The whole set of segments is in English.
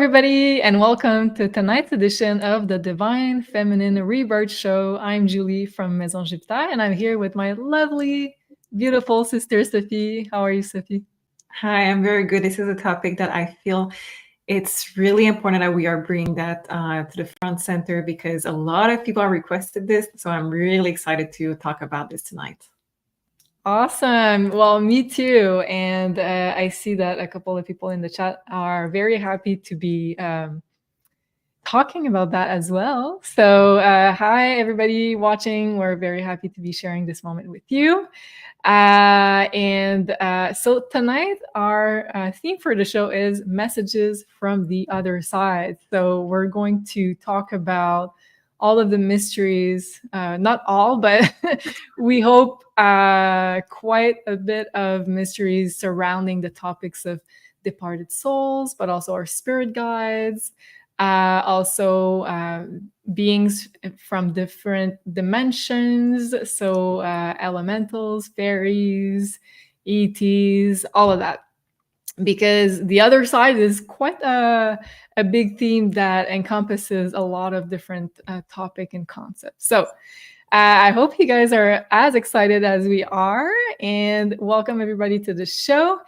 everybody, and welcome to tonight's edition of the Divine Feminine Rebirth Show. I'm Julie from Maison Jupiter, and I'm here with my lovely, beautiful sister, Sophie. How are you, Sophie? Hi, I'm very good. This is a topic that I feel it's really important that we are bringing that to the front center because a lot of people have requested this. So I'm really excited to talk about this tonight. Awesome. Well, me too. And I see that a couple of people in the chat are very happy to be talking about that as well. So, hi, everybody watching. We're very happy to be sharing this moment with you. So tonight, our theme for the show is messages from the other side. So we're going to talk about all of the mysteries, not all, but we hope quite a bit of mysteries surrounding the topics of departed souls, but also our spirit guides, also beings from different dimensions, so elementals, fairies, ETs, all of that. Because the other side is quite a big theme that encompasses a lot of different topic and concepts. So I hope you guys are as excited as we are, and welcome everybody to the show.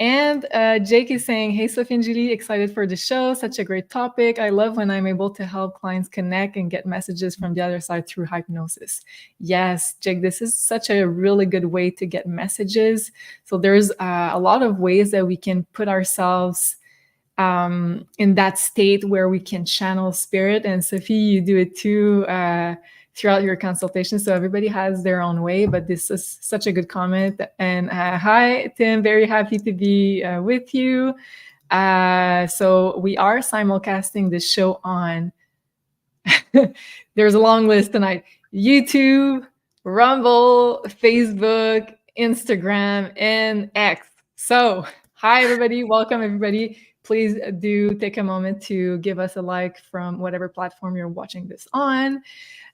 And Jake is saying, hey, Sophie and Julie, excited for the show. Such a great topic. I love when I'm able to help clients connect and get messages from the other side through hypnosis. Yes, Jake, this is such a really good way to get messages. So there's a lot of ways that we can put ourselves in that state where we can channel spirit. And Sophie, you do it too. Throughout your consultation. So everybody has their own way, but this is such a good comment. And hi, Tim, very happy to be with you. So we are simulcasting this show on, there's a long list tonight, YouTube, Rumble, Facebook, Instagram, and X. So hi, everybody. Welcome, everybody. Please do take a moment to give us a like from whatever platform you're watching this on.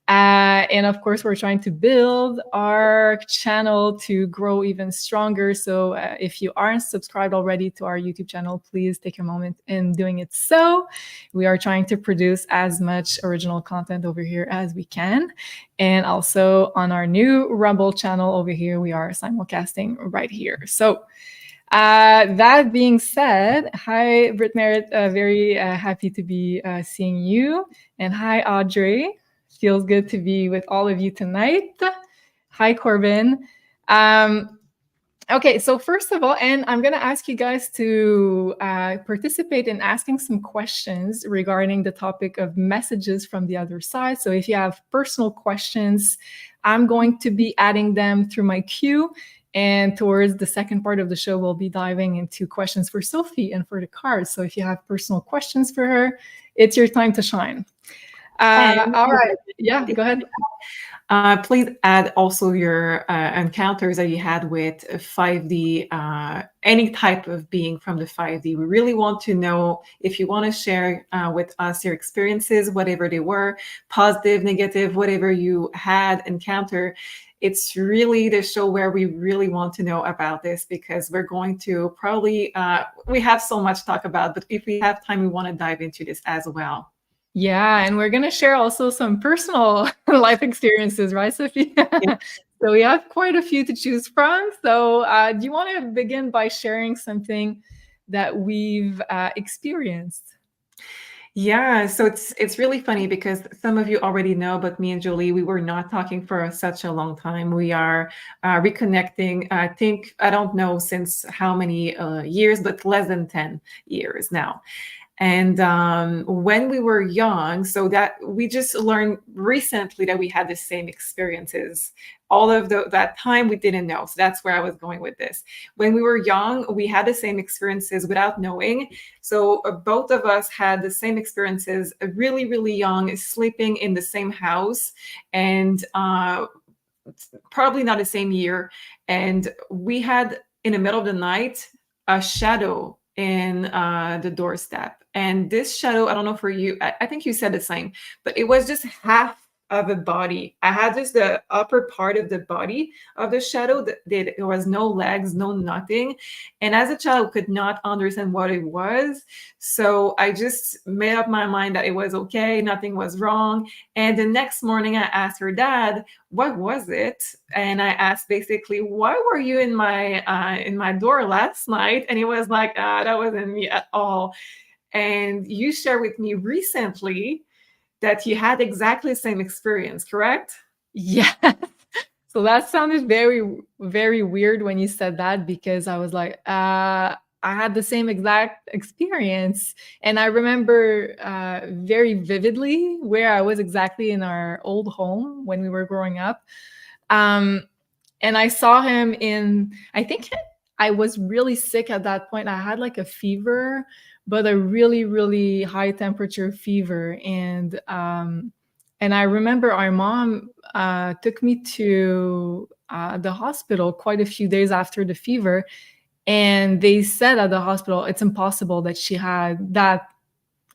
And of course, we're trying to build our channel to grow even stronger. So if you aren't subscribed already to our YouTube channel, please take a moment in doing it. So we are trying to produce as much original content over here as we can. And also on our new Rumble channel over here, we are simulcasting right here. So that being said, hi, Britt Merritt, very happy to be seeing you. And hi, Audrey. Feels good to be with all of you tonight. Hi, Corbin. Okay, so first of all, and I'm going to ask you guys to participate in asking some questions regarding the topic of messages from the other side. So if you have personal questions, I'm going to be adding them through my queue. And towards the second part of the show, we'll be diving into questions for Sophie and for the cards. So if you have personal questions for her, it's your time to shine. All right. Yeah, go ahead. Please add also your encounters that you had with 5D, any type of being from the 5D. We really want to know if you want to share with us your experiences, whatever they were, positive, negative, whatever you had encounter. It's really the show where we really want to know about this because we're going to probably, we have so much to talk about, but if we have time, we want to dive into this as well. Yeah, and we're going to share also some personal life experiences, right, Sophie? Yeah. So we have quite a few to choose from. So do you want to begin by sharing something that we've experienced? Yeah, so it's really funny because some of you already know, but me and Julie, we were not talking for such a long time. We are reconnecting, I think, I don't know since how many years, but less than 10 years now. And when we were young, so that we just learned recently that we had the same experiences. All of that time we didn't know. So that's where I was going with this. When we were young, we had the same experiences without knowing. So both of us had the same experiences, really, really young, sleeping in the same house and probably not the same year. And we had in the middle of the night, a shadow in the doorstep. And this shadow, I don't know for you, I think you said the same, but it was just half of a body. I had just the upper part of the body of the shadow that there was no legs, no nothing. And as a child, I could not understand what it was. So I just made up my mind that it was okay, nothing was wrong. And the next morning, I asked her dad, "What was it?" And I asked basically, "Why were you in my door last night?" And he was like, "That wasn't me at all." And you shared with me recently that you had exactly the same experience, correct? Yeah. So that sounded very, very weird when you said that, because I was like, I had the same exact experience. And I remember very vividly where I was exactly in our old home when we were growing up. Um, and I saw him I think I was really sick at that point. I had like a fever, but a really, really high temperature fever. And I remember our mom took me to the hospital quite a few days after the fever. And they said at the hospital, it's impossible that she had that.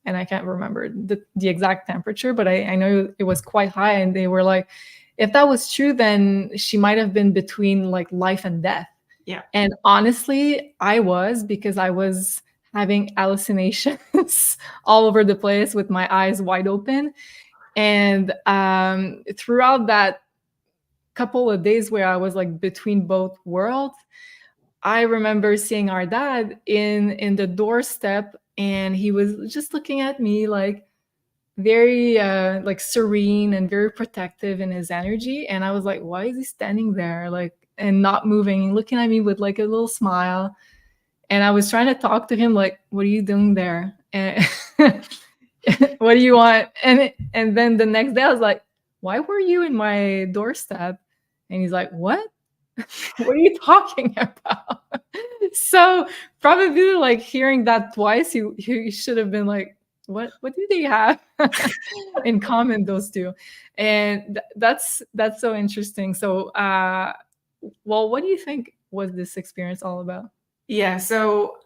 And I can't remember the exact temperature, but I know it was quite high. And they were like, if that was true, then she might have been between like life and death. Yeah. And honestly, I was, because I was having hallucinations all over the place with my eyes wide open. And throughout that couple of days where I was like between both worlds, I remember seeing our dad in the doorstep, and he was just looking at me like very like serene and very protective in his energy. And I was like, why is he standing there like and not moving and looking at me with like a little smile? And I was trying to talk to him like, what are you doing there? And what do you want? And then the next day I was like, why were you in my doorstep? And he's like, what? What are you talking about? So probably like hearing that twice, you should have been like, what do they have in common, those two? And that's so interesting. So well, what do you think was this experience all about? Yeah. So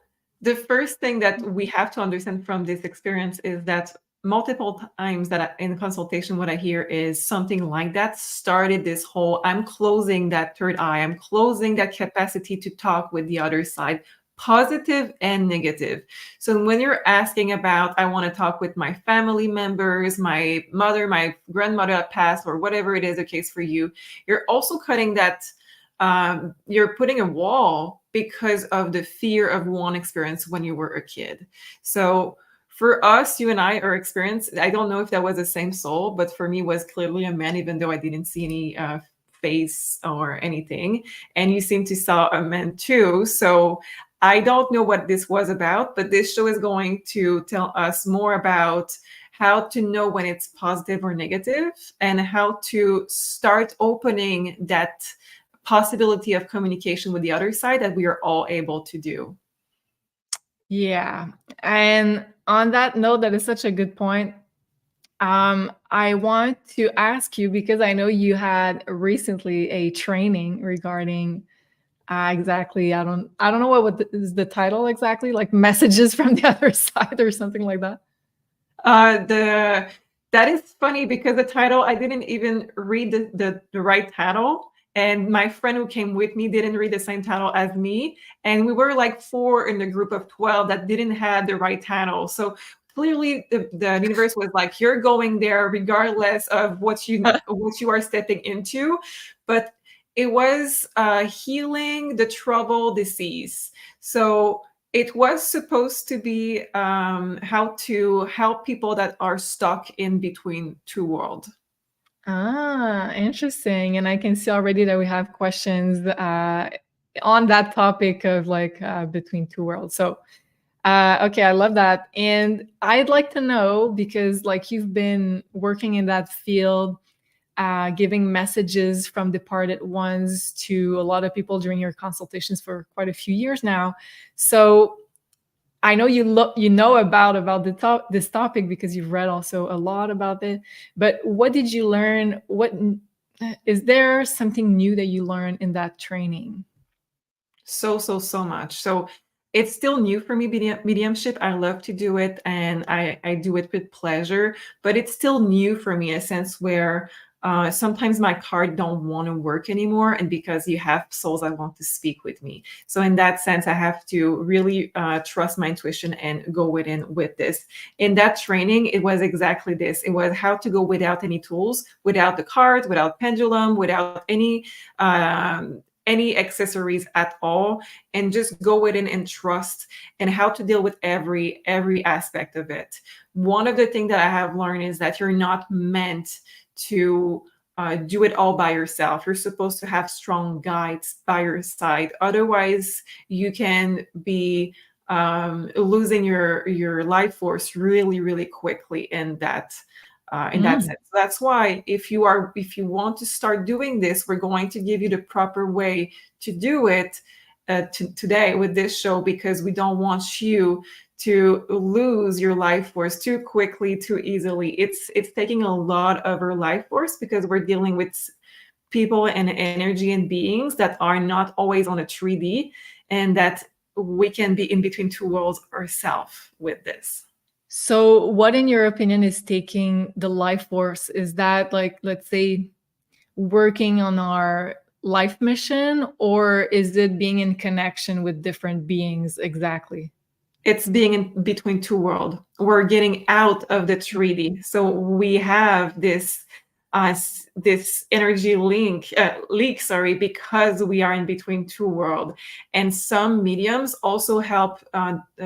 the first thing that we have to understand from this experience is that multiple times that in consultation, what I hear is something like that started this whole, I'm closing that third eye, I'm closing that capacity to talk with the other side, positive and negative. So when you're asking about, I want to talk with my family members, my mother, my grandmother that passed, or whatever it is the case for you, you're also cutting that, you're putting a wall because of the fear of one experience when you were a kid. So for us, you and I, our experience, I don't know if that was the same soul, but for me was clearly a man, even though I didn't see any face or anything. And you seem to saw a man too. So I don't know what this was about, but this show is going to tell us more about how to know when it's positive or negative, and how to start opening that possibility of communication with the other side that we are all able to do. Yeah. And on that note, that is such a good point. I want to ask you, because I know you had recently a training regarding exactly. I don't know what is the title exactly, like messages from the other side or something like that. The That is funny because the title, I didn't even read the right title. And my friend who came with me didn't read the same title as me. And we were like 4 in the group of 12 that didn't have the right title. So clearly the universe was like, you're going there regardless of what you are stepping into. But it was healing the trouble disease. So it was supposed to be how to help people that are stuck in between two worlds. Interesting. And I can see already that we have questions on that topic of like between two worlds. So, okay, I love that. And I'd like to know, because like you've been working in that field, giving messages from departed ones to a lot of people during your consultations for quite a few years now. So I know you know about this topic because you've read also a lot about it. But what did you learn? What is there something new that you learned in that training? So much. So It's still new for me, mediumship. I love to do it, and I do it with pleasure, but it's still new for me, a sense where sometimes my card don't want to work anymore, and because you have souls that want to speak with me. So in that sense, I have to really trust my intuition and go within with this. In that training, it was exactly this. It was how to go without any tools, without the cards, without pendulum, without any accessories at all, and just go within and trust, and how to deal with every aspect of it. One of the things that I have learned is that you're not meant to do it all by yourself. You're supposed to have strong guides by your side. Otherwise, you can be losing your life force really quickly in that sense. So that's why if you want to start doing this, we're going to give you the proper way to do it today with this show, because we don't want you to lose your life force too quickly, too easily. It's taking a lot of our life force, because we're dealing with people and energy and beings that are not always on a 3D, and that we can be in between two worlds ourselves with this. So what, in your opinion, is taking the life force? Is that, like, let's say, working on our life mission, or is it being in connection with different beings exactly? It's being in between two worlds. We're getting out of the 3D. So we have this energy leak, sorry, because we are in between two worlds. And some mediums also help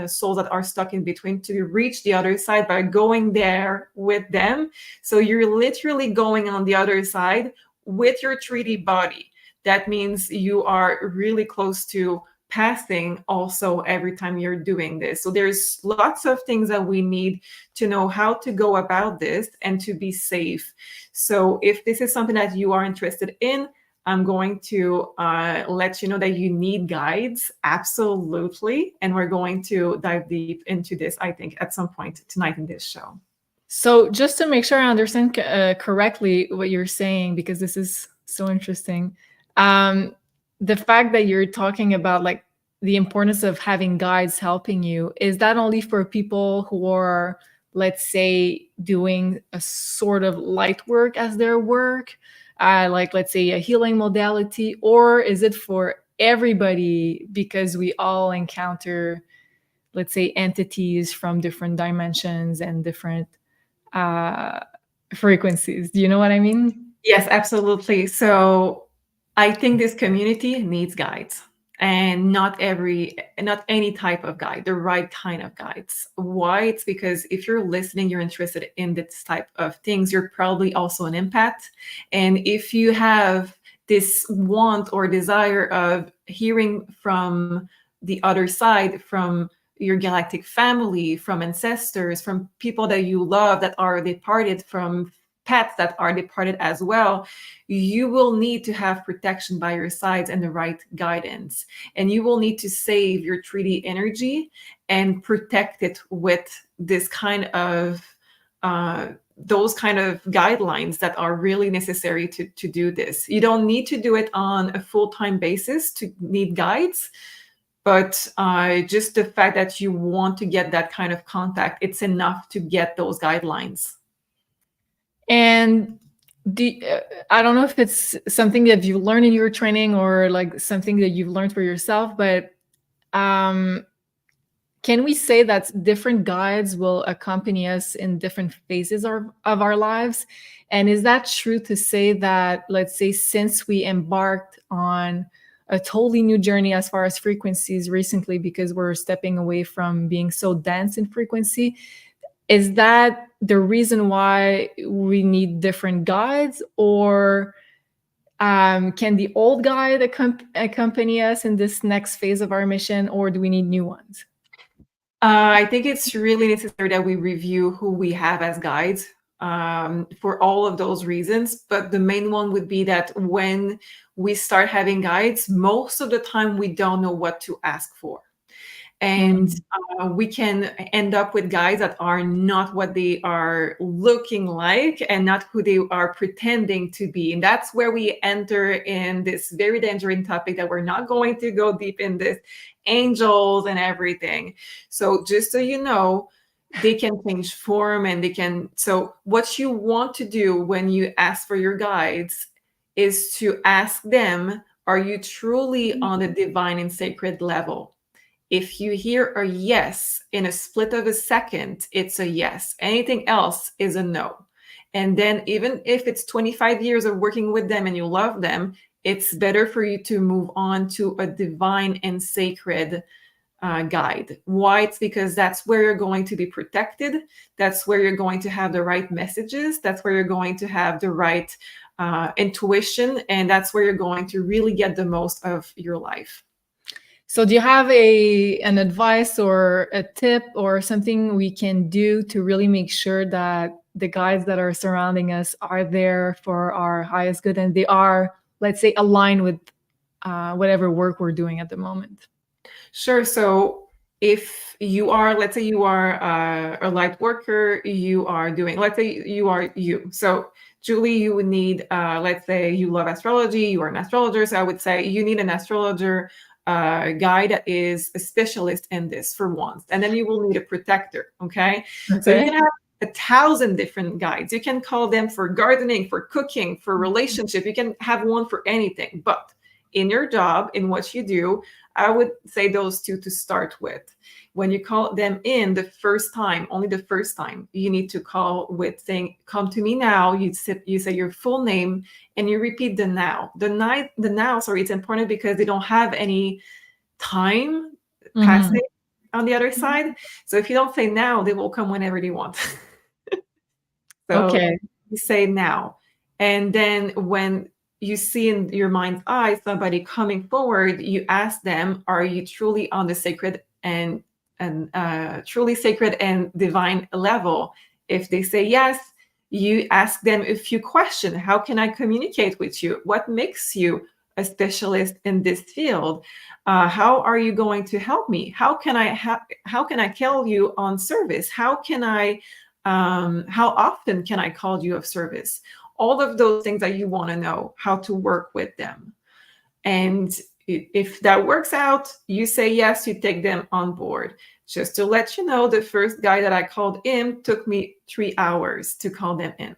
souls that are stuck in between to reach the other side by going there with them. So you're literally going on the other side with your 3D body. That means you are really close to passing also every time you're doing this. So there's lots of things that we need to know how to go about this and to be safe. So if this is something that you are interested in, I'm going to let you know that you need guides, absolutely. And we're going to dive deep into this, I think, at some point tonight in this show. So just to make sure I understand correctly what you're saying, because this is so interesting, the fact that you're talking about, like, the importance of having guides helping you, is that only for people who are, let's say, doing a sort of light work as their work, like, let's say, a healing modality, or is it for everybody, because we all encounter, let's say, entities from different dimensions and different frequencies? Do you know what I mean? Yes, absolutely. So I think this community needs guides, and not any type of guide, the right kind of guides. Why? It's because if you're listening, you're interested in this type of things, you're probably also an empath. And if you have this want or desire of hearing from the other side, from your galactic family, from ancestors, from people that you love that are departed, from pets that are departed as well, you will need to have protection by your sides and the right guidance. And you will need to save your 3D energy and protect it with this kind of those kind of guidelines that are really necessary to do this. You don't need to do it on a full-time basis to need guides, but just the fact that you want to get that kind of contact, it's enough to get those guidelines. And I don't know if it's something that you learned in your training, or like something that you've learned for yourself, but can we say that different guides will accompany us in different phases of our lives? And is that true to say that, let's say, since we embarked on a totally new journey as far as frequencies recently, because we're stepping away from being so dense in frequency, is that the reason why we need different guides? Or can the old guide accompany us in this next phase of our mission, or do we need new ones? I think it's really necessary that we review who we have as guides, for all of those reasons. But the main one would be that when we start having guides, most of the time we don't know what to ask for. And we can end up with guys that are not what they are looking like and not who they are pretending to be. And that's where we enter in this very dangerous topic that we're not going to go deep in this, angels and everything. So just so you know, they can change form and they can. So what you want to do when you ask for your guides is to ask them, are you truly on the divine and sacred level? If you hear a yes in a split of a second, it's a yes. Anything else is a no. And then even if it's 25 years of working with them and you love them, it's better for you to move on to a divine and sacred guide. Why? It's because that's where you're going to be protected. That's where you're going to have the right messages. That's where you're going to have the right intuition. And that's where you're going to really get the most of your life. So do you have an advice or a tip or something we can do to really make sure that the guides that are surrounding us are there for our highest good and they are, let's say, aligned with whatever work we're doing at the moment? Sure. So if you are, let's say you are a light worker, you are doing, let's say you are you. So Julie, you would need, let's say you love astrology, you are an astrologer. So I would say you need an astrologer guy that is a specialist in this for once. And then you will need a protector. Okay. So you can have 1,000 different guides. You can call them for gardening, for cooking, for relationship. You can have one for anything. But in your job, in what you do, I would say those two to start with. When you call them in the first time, only the first time, you need to call with saying, come to me now. You say your full name and you repeat the now. The now, sorry, it's important because they don't have any time passing on the other side. So if you don't say now, they will come whenever they want. So you say now. And then when you see in your mind's eye somebody coming forward, you ask them, are you truly on the sacred and truly sacred and divine level? If they say yes, you ask them a few questions. How can I communicate with you? What makes you a specialist in this field? How are you going to help me? How can I call you on service? How often can I call you of service? All of those things that you want to know how to work with them. And if that works out, you say yes, you take them on board. Just to let you know, the first guy that I called in took me 3 hours to call them in.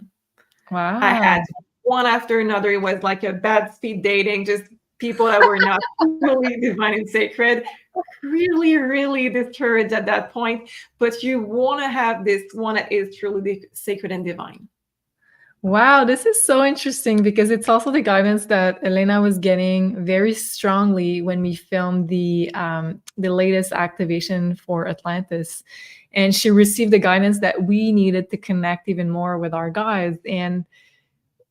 Wow. I had one after another. It was like a bad speed dating, just people that were not really divine and sacred. Really, really discouraged at that point. But you want to have this one that is truly sacred and divine. Wow, this is so interesting because it's also the guidance that Elena was getting very strongly when we filmed the latest activation for Atlantis. And she received the guidance that we needed to connect even more with our guides. And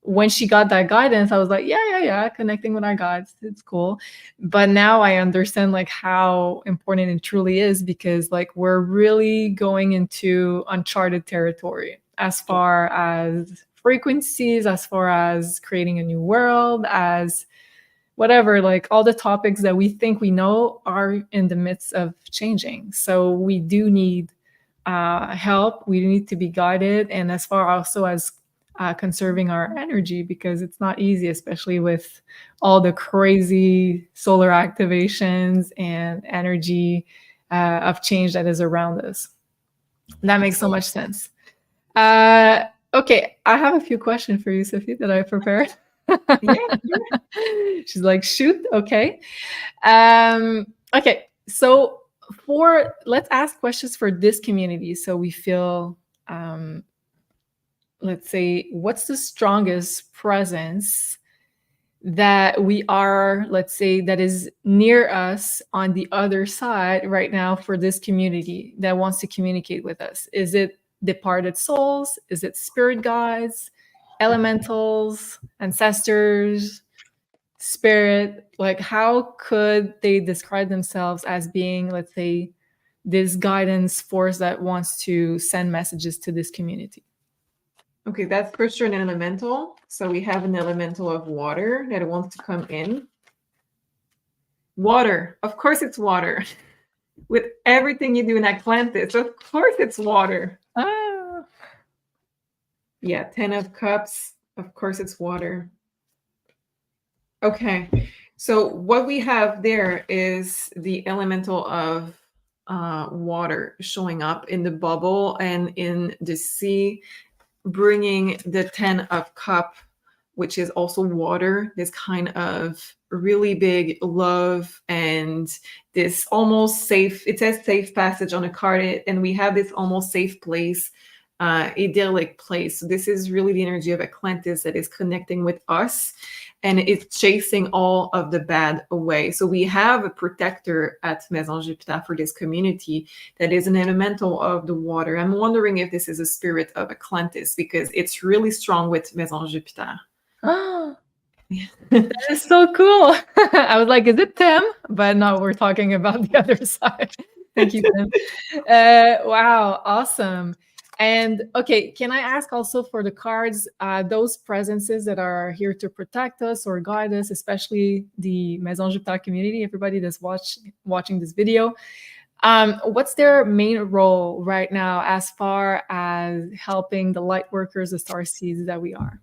when she got that guidance, I was like, yeah, connecting with our guides, it's cool. But now I understand like how important it truly is, because like we're really going into uncharted territory as far as frequencies, as far as creating a new world, as whatever, like all the topics that we think we know are in the midst of changing. So we do need help. We need to be guided. And as far also as conserving our energy, because it's not easy, especially with all the crazy solar activations and energy of change that is around us. That makes so much sense. Okay, I have a few questions for you, Sophie, that I prepared. Yeah. She's like, shoot, okay. Okay, so let's ask questions for this community so we feel let's say, what's the strongest presence that we are, let's say, that is near us on the other side right now for this community that wants to communicate with us? Is it departed souls? Is it spirit guides, elementals, ancestors, spirit? Like, how could they describe themselves as being, let's say, this guidance force that wants to send messages to this community? Okay, that's for sure an elemental. So we have an elemental of water that wants to come in. Water, of course it's water. with everything you do in Atlantis. Of course it's water. Ah. Yeah, 10 of Cups. Of course it's water. Okay, so what we have there is the elemental of water showing up in the bubble and in the sea, bringing the 10 of Cup, which is also water, this kind of really big love and this almost safe, it says safe passage on a card, and we have this almost safe place, idyllic place. So this is really the energy of Atlantis that is connecting with us, and it's chasing all of the bad away. So we have a protector at Maison Jupiter for this community that is an elemental of the water. I'm wondering if this is a spirit of Atlantis, because it's really strong with Maison Jupiter. That is so cool. I was like, is it Tim? But no, we're talking about the other side. Thank you, Tim. Wow, awesome. And okay, can I ask also for the cards, those presences that are here to protect us or guide us, especially the Maison Jupiter community, everybody that's watching this video, what's their main role right now as far as helping the light workers, the starseeds that we are?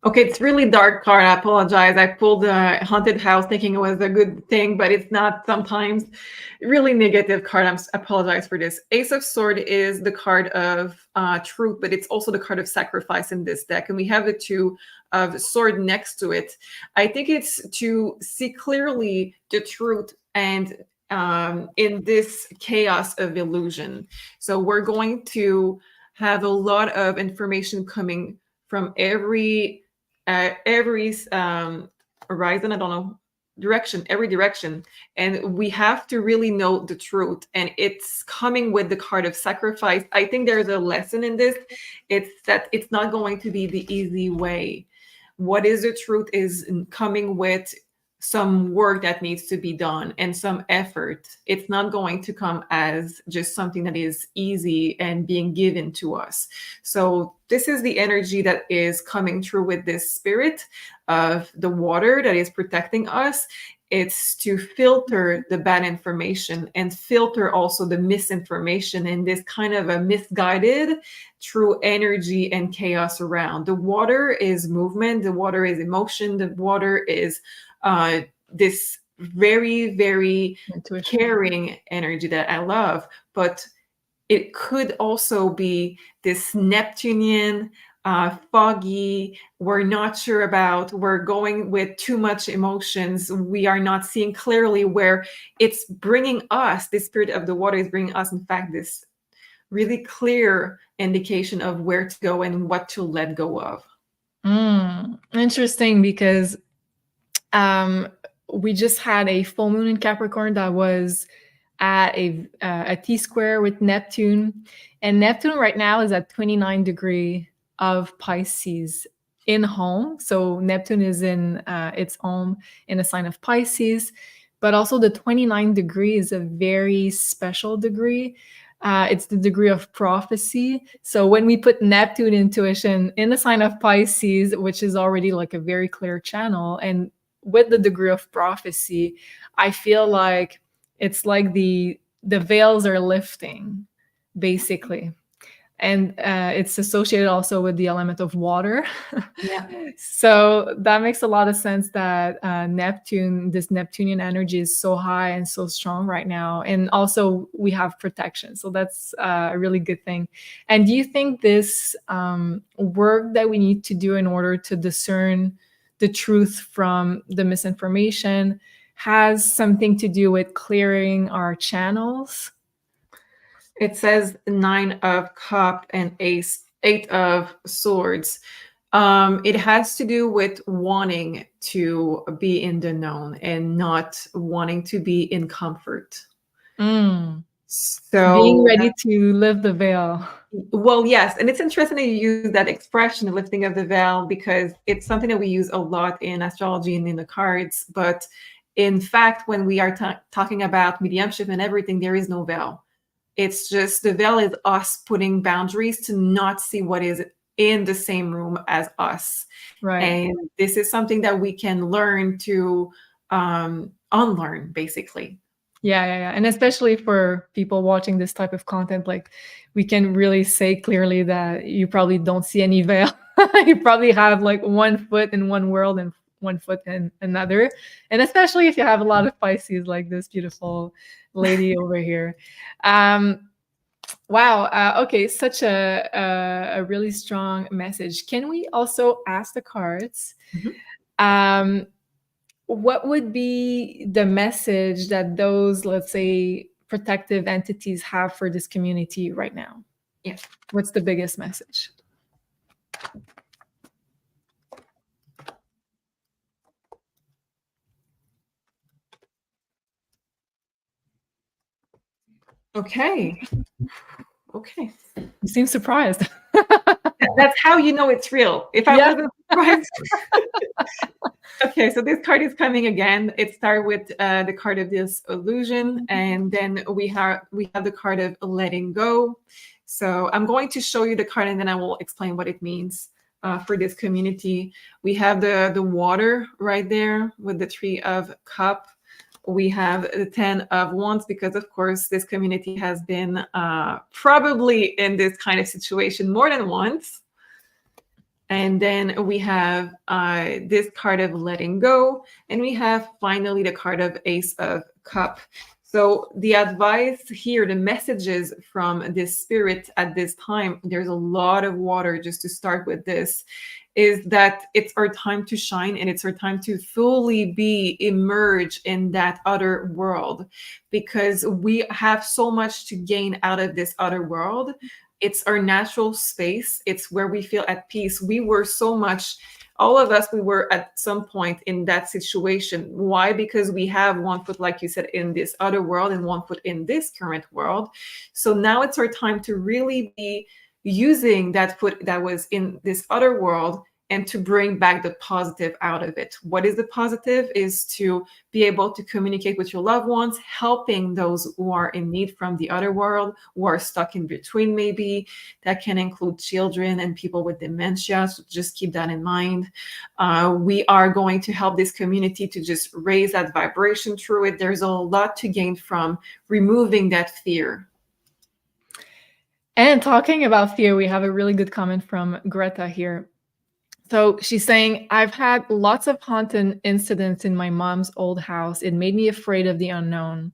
Okay, it's really dark card. I apologize. I pulled the haunted house thinking it was a good thing, but it's not sometimes. Really negative card. I apologize for this. Ace of Sword is the card of truth, but it's also the card of sacrifice in this deck. And we have the Two of Sword next to it. I think it's to see clearly the truth and in this chaos of illusion. So we're going to have a lot of information coming from every horizon, I don't know, direction, every direction, and we have to really know the truth, and it's coming with the card of sacrifice. I think there's a lesson in this. It's that it's not going to be the easy way. What is the truth is coming with some work that needs to be done and some effort. It's not going to come as just something that is easy and being given to us. So this is the energy that is coming through with this spirit of the water that is protecting us. It's to filter the bad information and filter also the misinformation and this kind of a misguided true energy and chaos around. The water is movement, the water is emotion, the water is this very, very caring energy that I love, but it could also be this Neptunian, foggy, we're not sure about, we're going with too much emotions, we are not seeing clearly, where it's bringing us, the spirit of the water is bringing us, in fact, this really clear indication of where to go and what to let go of. Interesting, because we just had a full moon in Capricorn that was at a T-square with Neptune, and Neptune right now is at 29 degree of Pisces in home. So Neptune is in its home in a sign of Pisces, but also the 29 degree is a very special degree. It's the degree of prophecy. So when we put Neptune intuition in the sign of Pisces, which is already like a very clear channel, and with the degree of prophecy, I feel like it's like the veils are lifting, basically. And it's associated also with the element of water. Yeah. So that makes a lot of sense that Neptune, this Neptunian energy is so high and so strong right now. And also we have protection. So that's a really good thing. And do you think this work that we need to do in order to discern the truth from the misinformation has something to do with clearing our channels? It says 9 of Cups and 8 of Swords. It has to do with wanting to be in the known and not wanting to be in comfort. So being ready to lift the veil. Well, yes. And it's interesting that you use that expression, the lifting of the veil, because it's something that we use a lot in astrology and in the cards. But in fact, when we are talking about mediumship and everything, there is no veil. It's just the veil is us putting boundaries to not see what is in the same room as us. Right. And this is something that we can learn to unlearn, basically. Yeah. And especially for people watching this type of content, like we can really say clearly that you probably don't see any veil. You probably have like one foot in one world and one foot in another. And especially if you have a lot of Pisces, like this beautiful lady over here. Wow. Okay. Such a really strong message. Can we also ask the cards? Mhm. What would be the message that those, let's say, protective entities have for this community right now? Yeah. What's the biggest message? Okay. Okay. You seem surprised. That's how you know it's real. If I wasn't surprised. Okay, so this card is coming again. It started with the card of this illusion, and then we have the card of letting go. So I'm going to show you the card, and then I will explain what it means for this community. We have the water right there with the Three of Cup. We have the 10 of Wands, because of course this community has been probably in this kind of situation more than once. And then we have this card of letting go. And we have finally the card of Ace of Cup. So the advice here, the messages from this spirit at this time, there's a lot of water just to start with this, is that it's our time to shine, and it's our time to fully be immersed in that other world, because we have so much to gain out of this other world. It's our natural space. It's where we feel at peace. We were so much, all of us, we were at some point in that situation. Why? Because we have one foot, like you said, in this other world and one foot in this current world. So now it's our time to really be using that foot that was in this other world, and to bring back the positive out of it. What is the positive? Is to be able to communicate with your loved ones, helping those who are in need from the other world, who are stuck in between maybe. That can include children and people with dementia, so just keep that in mind. We are going to help this community to just raise that vibration through it. There's a lot to gain from removing that fear. And talking about fear, we have a really good comment from Greta here. So she's saying, I've had lots of haunted incidents in my mom's old house. It made me afraid of the unknown.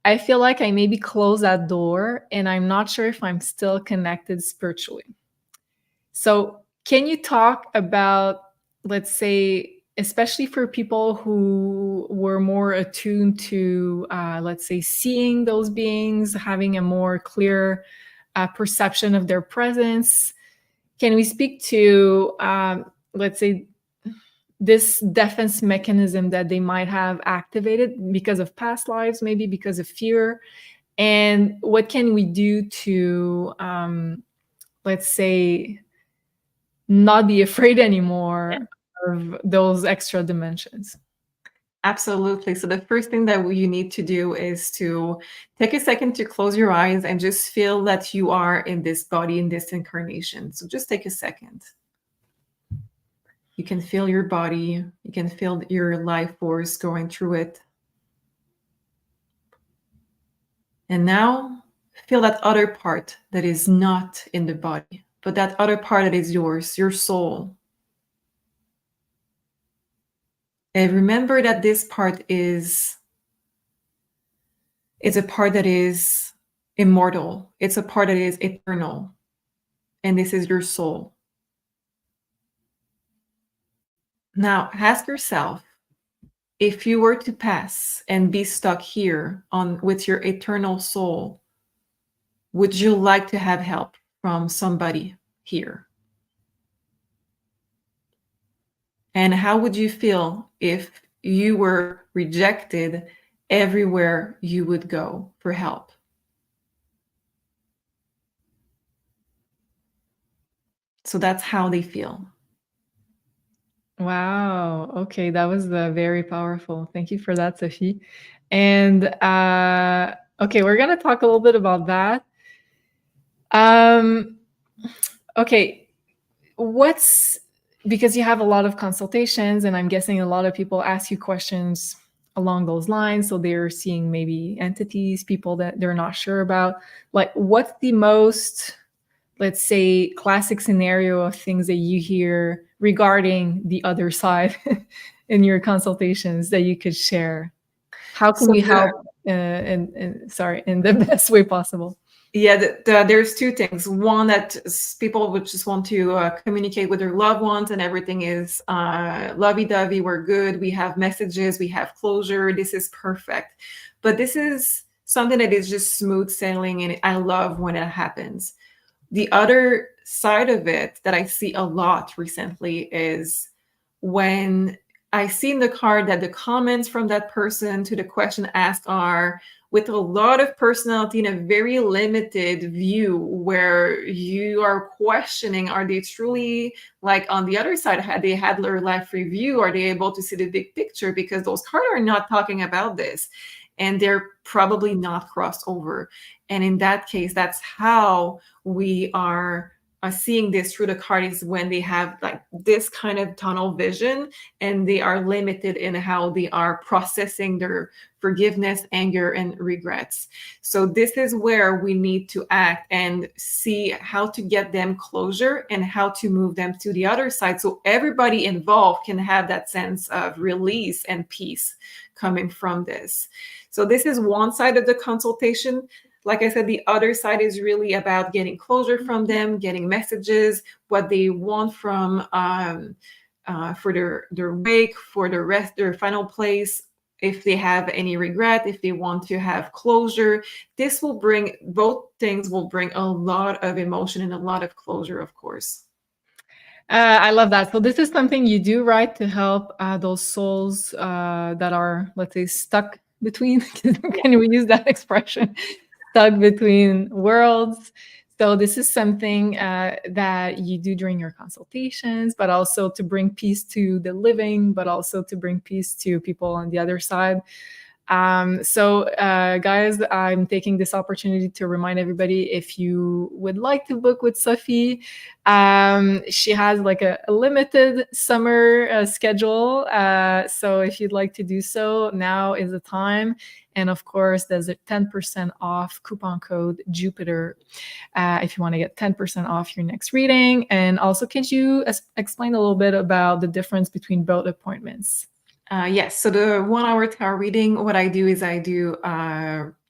I feel like I maybe closed that door, and I'm not sure if I'm still connected spiritually. So can you talk about, let's say, especially for people who were more attuned to, let's say, seeing those beings, having a more clear perception of their presence, can we speak to, let's say, this defense mechanism that they might have activated because of past lives, maybe because of fear? And what can we do to, let's say, not be afraid anymore of those extra dimensions? Absolutely. So the first thing that you need to do is to take a second to close your eyes and just feel that you are in this body, in this incarnation. So just take a second. You can feel your body. You can feel your life force going through it. And now feel that other part that is not in the body, but that other part that is yours, your soul. And remember that this part is a part that is immortal. It's a part that is eternal. And this is your soul. Now, ask yourself, if you were to pass and be stuck here with your eternal soul, would you like to have help from somebody here? And how would you feel if you were rejected everywhere you would go for help? So that's how they feel. Wow. Okay, that was very powerful. Thank you for that, Sophie. And okay, we're gonna talk a little bit about that. Okay, because you have a lot of consultations, and I'm guessing a lot of people ask you questions along those lines, so they're seeing maybe entities, people that they're not sure about. Like, what's the most, let's say, classic scenario of things that you hear regarding the other side in your consultations that you could share? How can we help in the best way possible? Yeah, there's two things. One, that people would just want to communicate with their loved ones, and everything is lovey-dovey, we're good, we have messages, we have closure, this is perfect. But this is something that is just smooth sailing, and I love when it happens. The other side of it that I see a lot recently is when I see in the card that the comments from that person to the question asked are with a lot of personality and a very limited view, where you are questioning, are they truly, like, on the other side, had they had their life review? Are they able to see the big picture? Because those cards are not talking about this, and they're probably not crossed over. And in that case, that's how we are seeing this through the card, is when they have like this kind of tunnel vision, and they are limited in how they are processing their forgiveness, anger, and regrets. So this is where we need to act and see how to get them closure and how to move them to the other side, so everybody involved can have that sense of release and peace coming from this. So this is one side of the consultation. Like I said, the other side is really about getting closure from them, getting messages, what they want from for their wake, for the rest, their final place, if they have any regret, if they want to have closure. This will bring, both things will bring a lot of emotion and a lot of closure, of course. I love that. So this is something you do, right, to help those souls that are, let's say, stuck between, can we use that expression? Stuck between worlds. So this is something that you do during your consultations, but also to bring peace to the living, but also to bring peace to people on the other side. Guys, I'm taking this opportunity to remind everybody, if you would like to book with Sophie, she has like a limited summer schedule. So if you'd like to do so, now is the time. And of course, there's a 10% off coupon code Jupiter if you want to get 10% off your next reading. And also, could you explain a little bit about the difference between both appointments? Yes. So the 1 hour tarot reading, what I do is I do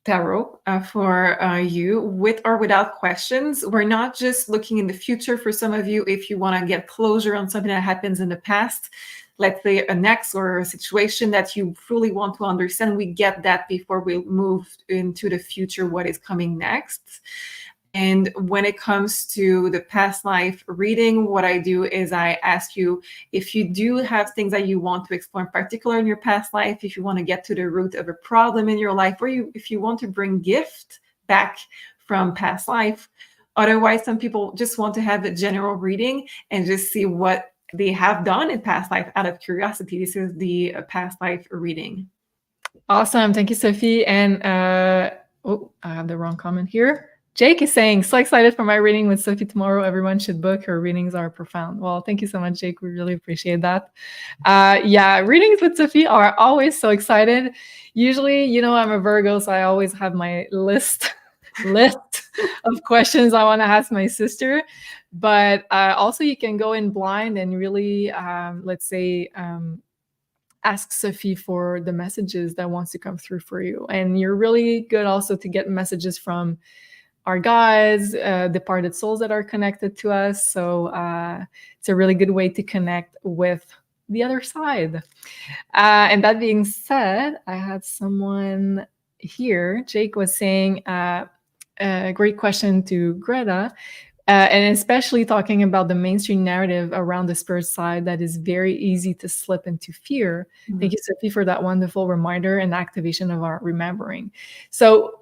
tarot for you, with or without questions. We're not just looking in the future for some of you. If you want to get closure on something that happens in the past, let's say an ex or a situation that you truly want to understand, we get that before we move into the future, what is coming next. And when it comes to the past life reading, what I do is I ask you, if you do have things that you want to explore, in particular in your past life, if you want to get to the root of a problem in your life, or if you want to bring gift back from past life. Otherwise, some people just want to have a general reading and just see what they have done in past life out of curiosity. This is the past life reading. Awesome. Thank you, Sophie. And I have the wrong comment here. Jake is saying, so excited for my reading with Sophie tomorrow. Everyone should book. Her readings are profound. Well, thank you so much, Jake. We really appreciate that. Yeah, readings with Sophie are always so excited. Usually, I'm a Virgo, so I always have my list of questions I want to ask my sister. But also, you can go in blind and really, let's say, ask Sophie for the messages that wants to come through for you. And you're really good also to get messages from our guides, departed souls that are connected to us. So it's a really good way to connect with the other side. And that being said, I had someone here. Jake was saying, a great question to Greta, and especially talking about the mainstream narrative around the spirit side that is very easy to slip into fear. Mm-hmm. Thank you, Sophie, for that wonderful reminder and activation of our remembering. So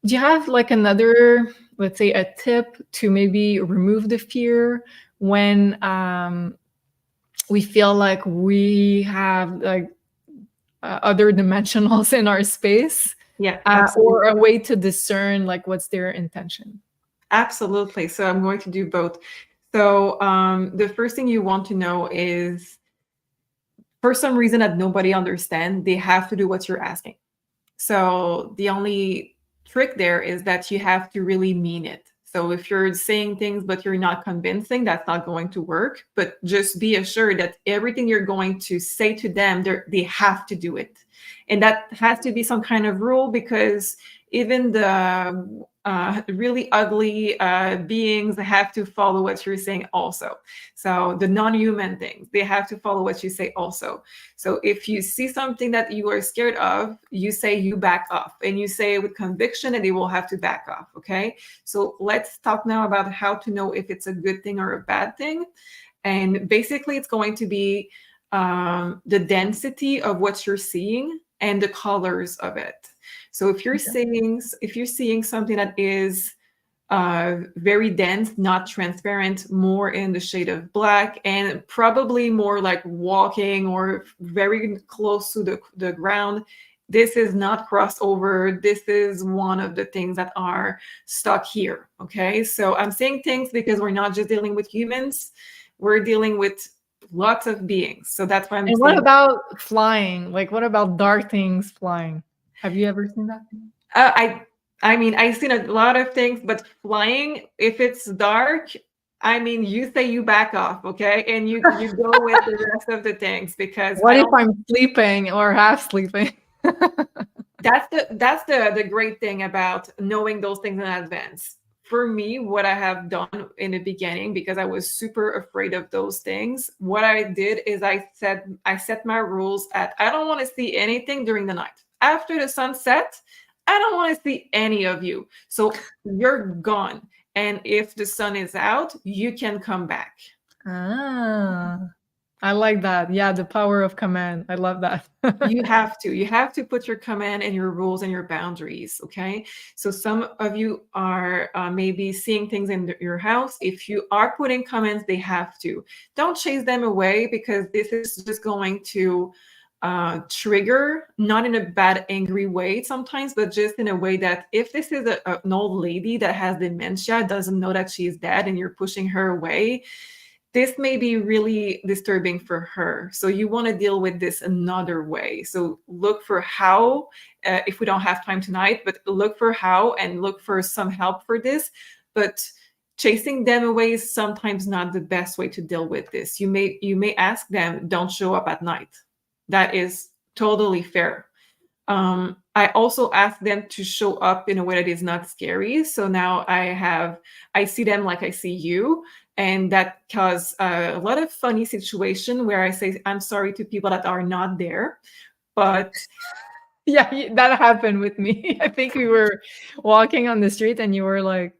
do you have like another, let's say, a tip to maybe remove the fear when we feel like we have like other dimensionals in our space? Yeah, or a way to discern like what's their intention? Absolutely. So I'm going to do both. So the first thing you want to know is, for some reason that nobody understands, they have to do what you're asking. So the only trick there is that you have to really mean it. So if you're saying things but you're not convincing, that's not going to work. But just be assured that everything you're going to say to them, they have to do it. And that has to be some kind of rule, because even the really ugly beings have to follow what you're saying also. So the non-human things, they have to follow what you say also. So if you see something that you are scared of, you say you back off, and you say it with conviction, and they will have to back off. Okay. So let's talk now about how to know if it's a good thing or a bad thing. And basically it's going to be the density of what you're seeing and the colors of it. So if you're seeing something that is very dense, not transparent, more in the shade of black, and probably more like walking or very close to the ground, this is not crossover. This is one of the things that are stuck here. Okay, so I'm saying things because we're not just dealing with humans, we're dealing with lots of beings. So that's why I'm saying. What about flying? Like, what about dark things flying? Have you ever seen that? I mean, I've seen a lot of things, but flying, if it's dark, I mean, you say you back off, okay? And you go with the rest of the things, because what if I'm sleeping or half sleeping? That's the great thing about knowing those things in advance. For me, what I have done in the beginning, because I was super afraid of those things, what I did is I set my rules at, I don't want to see anything during the night. After the sunset, I don't want to see any of you. So you're gone. And if the sun is out, you can come back. I like that. Yeah, the power of command. I love that. You have to put your command and your rules and your boundaries. Okay. So some of you are maybe seeing things in your house. If you are putting commands, they have to. Don't chase them away, because this is just going to trigger, not in a bad, angry way sometimes, but just in a way that if this is an old lady that has dementia, doesn't know that she's dead, and you're pushing her away, this may be really disturbing for her. So you want to deal with this another way. So look for how, if we don't have time tonight, but look for how, and look for some help for this. But chasing them away is sometimes not the best way to deal with this. You may ask them, don't show up at night. That is totally fair. I also ask them to show up in a way that is not scary. So now I see them like I see you. And that caused a lot of funny situation where I say, I'm sorry to people that are not there. But yeah, that happened with me. I think we were walking on the street and you were like,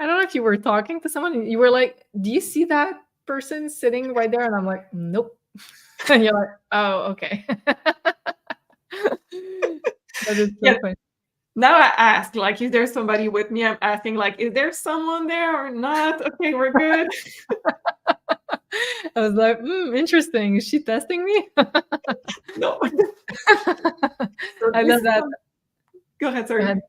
I don't know if you were talking to someone, and you were like, do you see that person sitting right there? And I'm like, nope. And you're like, oh, okay. That is so funny. Now I ask, like, is there somebody with me? I'm asking, like, is there someone there or not? Okay, we're good. I was like, interesting. Is she testing me? No. I love that. Go ahead, sorry.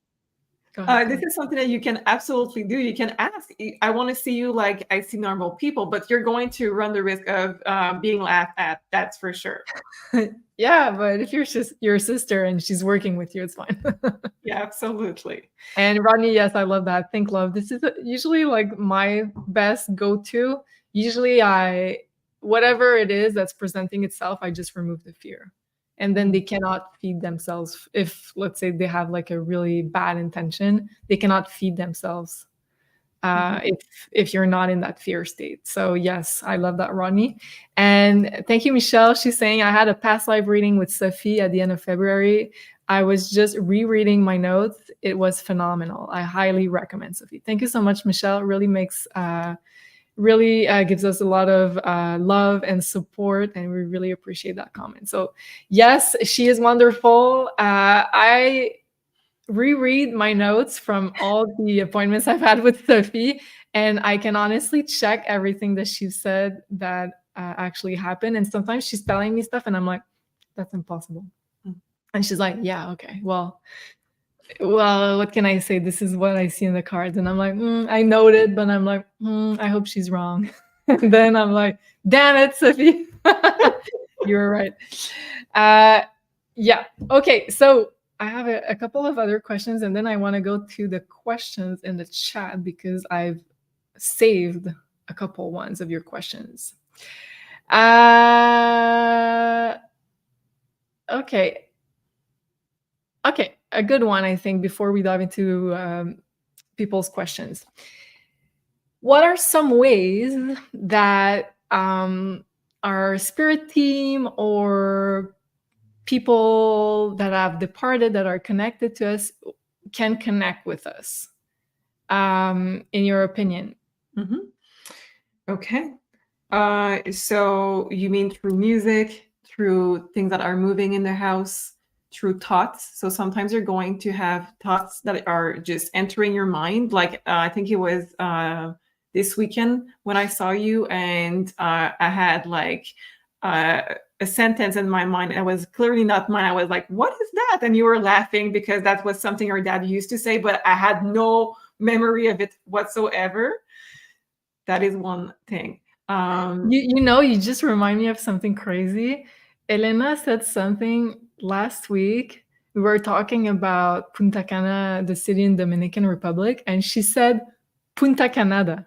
Go ahead. This is something that you can absolutely do. You can ask, I want to see you like I see normal people, but you're going to run the risk of being laughed at. That's for sure. Yeah, but if you're just your sister and she's working with you, it's fine. Yeah, absolutely. And Rodney, yes, I love that. Think love. This is usually like my best go-to. Usually whatever it is that's presenting itself, I just remove the fear. And then they cannot feed themselves. If, let's say, they have like a really bad intention, they cannot feed themselves if you're not in that fear state. So yes, I love that, Rodney. And thank you, Michelle. She's saying, I had a past life reading with Sophie at the end of February. I was just rereading my notes. It was phenomenal. I highly recommend Sophie. Thank you so much, Michelle. It really makes gives us a lot of love and support, and we really appreciate that comment. So yes, she is wonderful. I reread my notes from all the appointments I've had with Sophie, and I can honestly check everything that she said that actually happened. And sometimes she's telling me stuff and I'm like, that's impossible. And she's like, yeah, okay, well, well, what can I say? This is what I see in the cards. And I'm like, I noted, but I'm like, I hope she's wrong. And then I'm like, damn it, Sophie. You were right. Yeah. Okay. So I have a couple of other questions, and then I want to go to the questions in the chat because I've saved a couple ones of your questions. Okay. Okay. A good one, I think, before we dive into people's questions. What are some ways that our spirit team or people that have departed that are connected to us can connect with us, in your opinion? Okay. So you mean through music, through things that are moving in the house, through thoughts? So sometimes you're going to have thoughts that are just entering your mind. Like I think it was this weekend when I saw you, and I had like a sentence in my mind. It was clearly not mine. I was like, "What is that?" And you were laughing because that was something your dad used to say, but I had no memory of it whatsoever. That is one thing. You just remind me of something crazy. Elena said something last week. We were talking about Punta Cana, the city in Dominican Republic, and she said Punta Canada.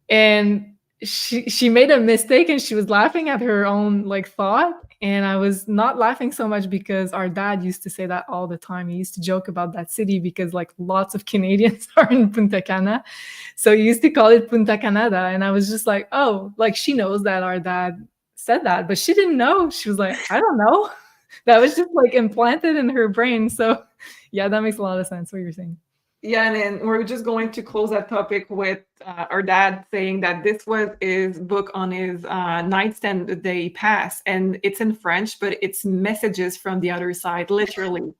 And she made a mistake and she was laughing at her own like thought. And I was not laughing so much because our dad used to say that all the time. He used to joke about that city because like lots of Canadians are in Punta Cana. So he used to call it Punta Canada. And I was just like, oh, like she knows that our dad said that, but she didn't know. She was like, I don't know. That was just like implanted in her brain. So yeah, that makes a lot of sense what you're saying. Yeah, and then we're just going to close that topic with our dad saying that this was his book on his nightstand the day he passed, and it's in French, but it's messages from the other side, literally.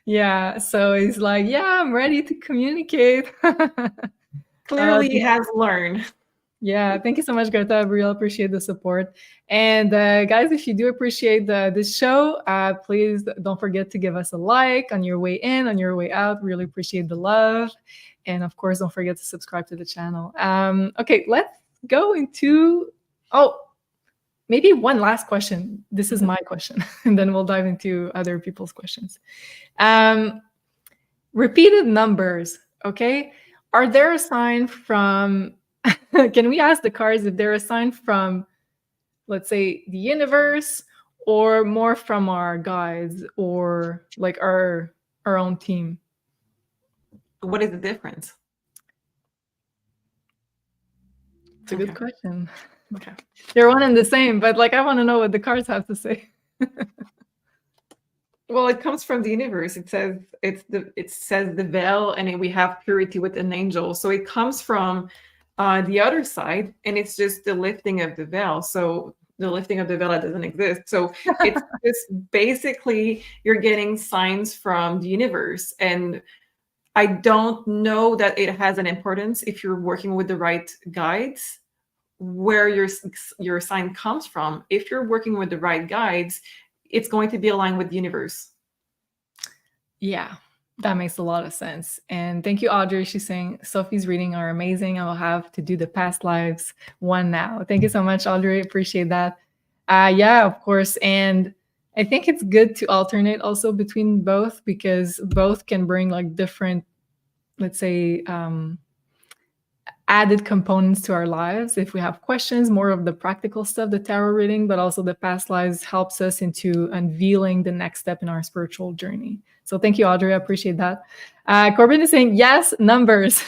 Yeah, so he's like, yeah, I'm ready to communicate. Clearly, he has learned. Yeah, thank you so much, Greta. I really appreciate the support. And guys, if you do appreciate this show, please don't forget to give us a like on your way in, on your way out. Really appreciate the love. And of course, don't forget to subscribe to the channel. Okay, let's go into, maybe one last question. This is my question, and then we'll dive into other people's questions. Repeated numbers, okay? Are there a sign from... Can we ask the cards if they're a sign from, let's say, the universe, or more from our guides, or like our own team? What is the difference? It's a good question. Okay. They're one and the same, but like I want to know what the cards have to say. Well, it comes from the universe. It says the veil, and we have purity with an angel. So it comes from the other side, and it's just the lifting of the veil. So the lifting of the veil that doesn't exist. So it's just basically you're getting signs from the universe. And I don't know that it has an importance if you're working with the right guides where your sign comes from. If you're working with the right guides, it's going to be aligned with the universe. Yeah, that makes a lot of sense. And thank you, Audrey. She's saying Sophie's reading are amazing. I will have to do the past lives one now. Thank you so much, Audrey. Appreciate that. Yeah, of course. And I think it's good to alternate also between both, because both can bring like different, let's say, added components to our lives. If we have questions, more of the practical stuff, the tarot reading, but also the past lives helps us into unveiling the next step in our spiritual journey. So thank you, Audrey. I appreciate that. Corbin is saying, yes, numbers.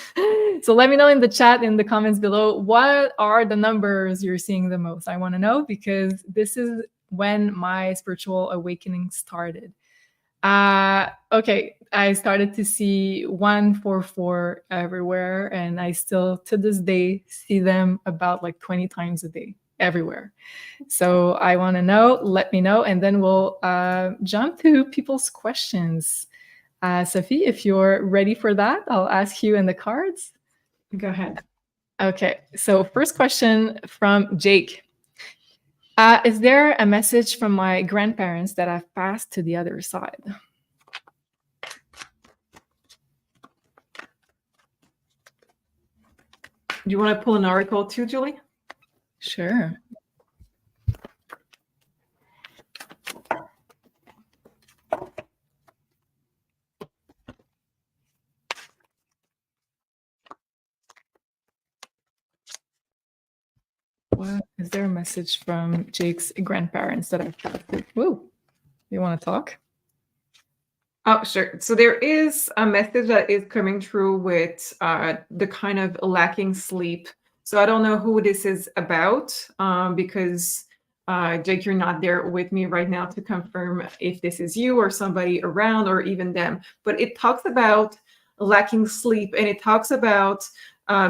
So let me know in the chat, in the comments below, what are the numbers you're seeing the most? I want to know, because this is when my spiritual awakening started. Okay, I started to see 144 everywhere, and I still to this day see them about like 20 times a day everywhere. So I want to know, let me know, and then we'll jump to people's questions. Sophie, if you're ready for that, I'll ask you in the cards. Go ahead. Okay, so first question from Jake. Is there a message from my grandparents that I've passed to the other side? Do you want to pull an oracle too, Julie? Sure. What is there a message from Jake's grandparents that I've posted? Woo. You want to talk? Oh, sure. So there is a message that is coming through with the kind of lacking sleep. So I don't know who this is about because Jake, you're not there with me right now to confirm if this is you or somebody around or even them. But it talks about lacking sleep, and it talks about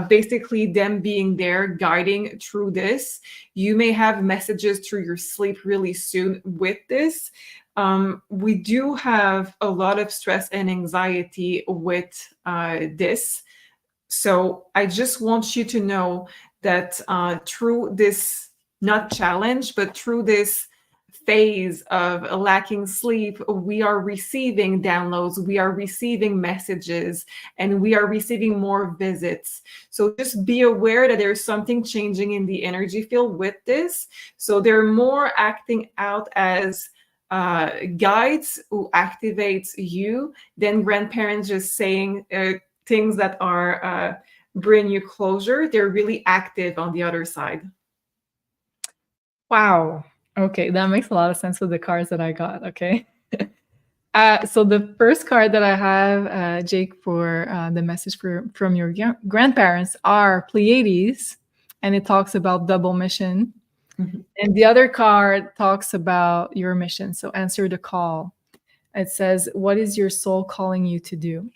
basically them being there guiding through this. You may have messages through your sleep really soon with this. We do have a lot of stress and anxiety with this. So I just want you to know that through this, not challenge, but through this phase of lacking sleep, we are receiving downloads, we are receiving messages, and we are receiving more visits. So just be aware that there's something changing in the energy field with this. So they're more acting out as guides who activates you than grandparents just saying things that are bring you closure. They're really active on the other side. Wow. Okay, that makes a lot of sense with the cards that I got. Okay. So the first card that I have, Jake, for the message from your grandparents are Pleiades, and it talks about double mission. Mm-hmm. And the other card talks about your mission. So answer the call. It says, what is your soul calling you to do?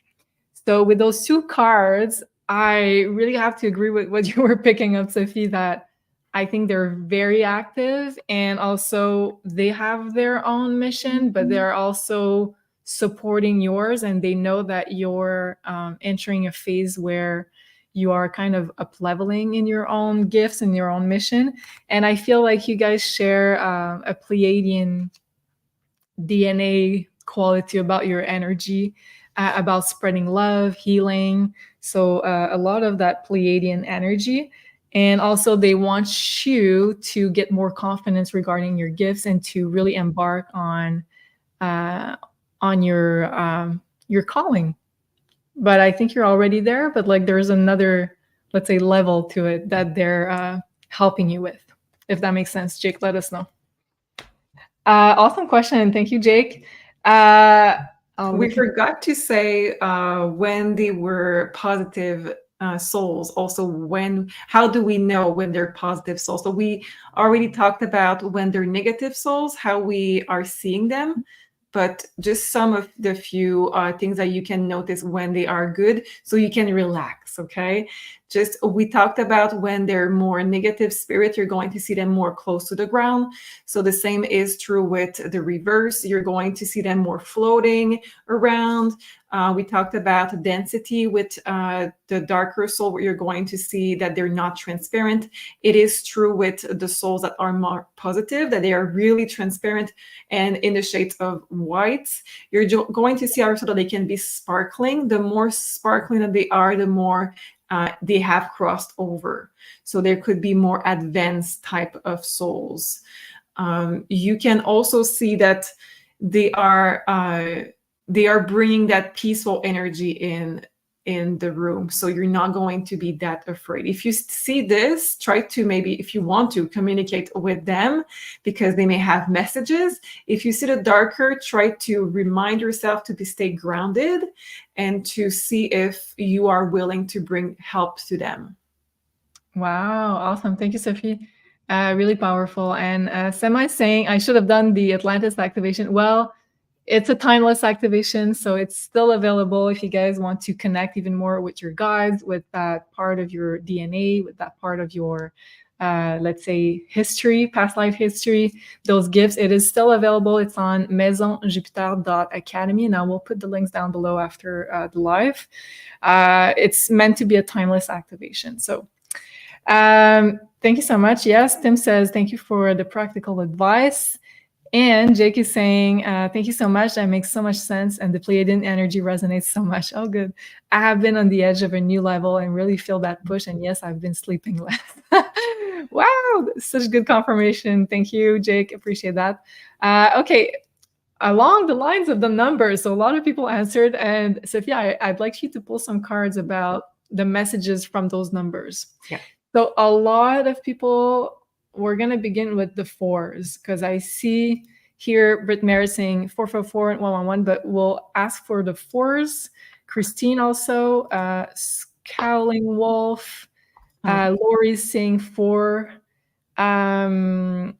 So with those two cards, I really have to agree with what you were picking up, Sophie, that I think they're very active, and also they have their own mission, but they're also supporting yours, and they know that you're entering a phase where you are kind of up-leveling in your own gifts and your own mission. And I feel like you guys share a Pleiadian DNA quality about your energy, about spreading love, healing. So a lot of that Pleiadian energy. And also they want you to get more confidence regarding your gifts and to really embark on your calling. But I think you're already there, but like there's another, let's say, level to it that they're helping you with. If that makes sense, Jake, let us know. Awesome question. Thank you, Jake. We forgot to say when they were positive souls. Also, how do we know when they're positive souls? So we already talked about when they're negative souls, how we are seeing them. But just some of the few things that you can notice when they are good, so you can relax, okay? Just we talked about when they're more negative spirit, you're going to see them more close to the ground. So the same is true with the reverse. You're going to see them more floating around. We talked about density with the darker soul, where you're going to see that they're not transparent. It is true with the souls that are more positive, that they are really transparent and in the shades of whites. You're going to see also that they can be sparkling. The more sparkling that they are, the more they have crossed over. So there could be more advanced type of souls. You can also see that they are bringing that peaceful energy in the room. So you're not going to be that afraid. If you see this, try to maybe, if you want to, communicate with them because they may have messages. If you see the darker, try to remind yourself to stay grounded and to see if you are willing to bring help to them. Wow, awesome. Thank you, Sophie. Really powerful. And Semi saying I should have done the Atlantis activation. Well, it's a timeless activation, so it's still available if you guys want to connect even more with your guides, with that part of your DNA, with that part of your, let's say, history, past life history, those gifts. It is still available. It's on maisonjupiter.academy, and I will put the links down below after the live. It's meant to be a timeless activation. So thank you so much. Yes, Tim says, thank you for the practical advice. And Jake is saying, thank you so much. That makes so much sense. And the Pleiadian energy resonates so much. Oh, good. I have been on the edge of a new level and really feel that push. And yes, I've been sleeping less. Wow. Such good confirmation. Thank you, Jake. Appreciate that. Okay. Along the lines of the numbers, so a lot of people answered. And Sophie, I'd like you to pull some cards about the messages from those numbers. Yeah. So a lot of people, we're going to begin with the 4s, because I see here Britt Mary saying 444 and 111, but we'll ask for the 4s. Christine also, Scowling Wolf, Lori's saying 4. Yeah,